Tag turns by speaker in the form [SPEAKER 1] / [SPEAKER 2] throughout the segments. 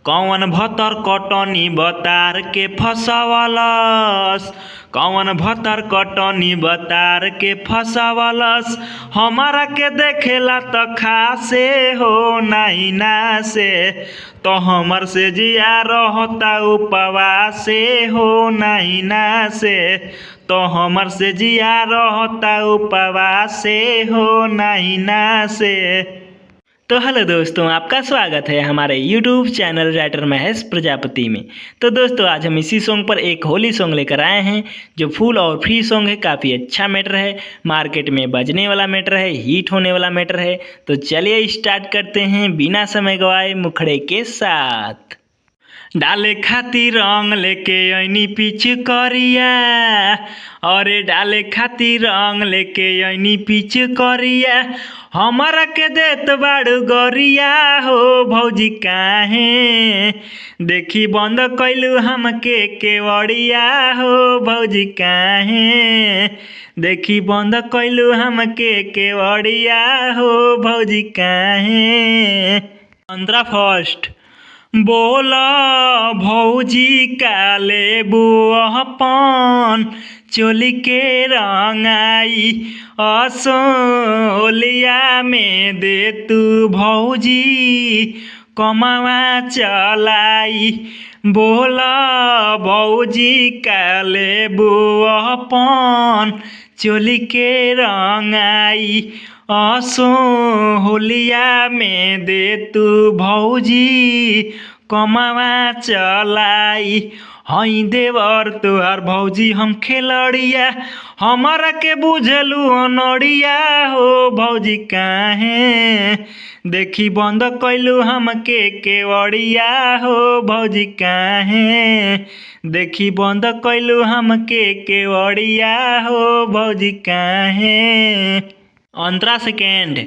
[SPEAKER 1] कौन भतर कटनी बतार के फसवलस, कौन भतर कटनी बतार के फसवलस। हमारा के देखेला त खासे हो नाही नासे, तो हमर से जिया रहता उपवासे हो नाही नासे, तो हमर से जिया रहता उपवासे हो नाही नासे। तो हेलो दोस्तों, आपका स्वागत है हमारे YouTube channel writer Mahesh Prajapati में। तो दोस्तों, आज हम इसी सॉन्ग पर एक होली सॉन्ग लेकर आए हैं जो फुल और फ्री सॉन्ग है। काफ़ी अच्छा मैटर है, मार्केट में बजने वाला मैटर है, हिट होने वाला मैटर है। तो चलिए स्टार्ट करते हैं बिना समय गवाए मुखड़े के साथ। डाले खातिर रंग लेके ऐनी पीछे करिया, अरे डाले खातिर रंग लेके ऐनी पीछे करिया। हमारा के देत बाड़ू गरिया हो भौजी काहे, देखी बंद कैलू हमके केवड़िया हो भौजी काहे, देखी बंद कैलू हमके केवड़िया हो भौजी काहे। 15 बोला भौजी का लेबू अपन चोली के रंगाई, असोलिया में दे तू भौजी कमावा चलाई। बोला भौजी का लेबू अपन चोली के रंगाई, असो होलिया में दे तू भौजी कमावा चलाई। हई देवर तुहार भौजी हम खेलड़िया, हमारा के बुझलू अनड़िया हो भौजी काहे, देखी बंद कैलू हमके केवड़िया हो भौजी काहे, देखी बंद कैलू हमके केवड़िया हो भौजी काहे। 15 सेकेंड।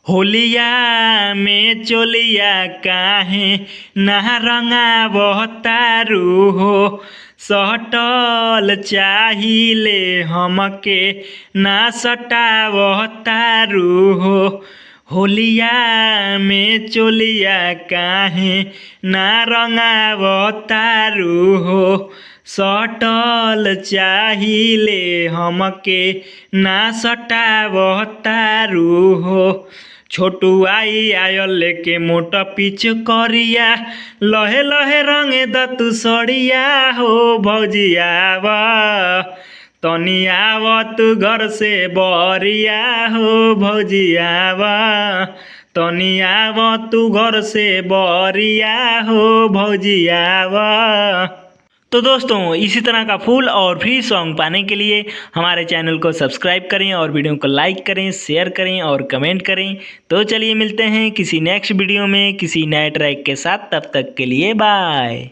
[SPEAKER 1] होलिया में चोलिया काहे ना रंगावतारू हो, सटल चाहिले हमके ना सटावतारू हो। होलिया में चोलिया काहे ना रंगावतारू हो, सटल चाहिले हमके ना सटावतारू हो। छोटू आई आयल लेके मोटा पीछ करिया, लहे लहे रंगे दतु सड़िया हो भौजी आवा, तनी आवा तू घर से बरिया हो भौजी आवा, तनी आवा तू घर से बरिया हो भौजी आवा। तो दोस्तों, इसी तरह का फुल और फ्री सॉन्ग पाने के लिए हमारे चैनल को सब्सक्राइब करें और वीडियो को लाइक करें, शेयर करें और कमेंट करें। तो चलिए मिलते हैं किसी नेक्स्ट वीडियो में किसी नए ट्रैक के साथ। तब तक के लिए बाय।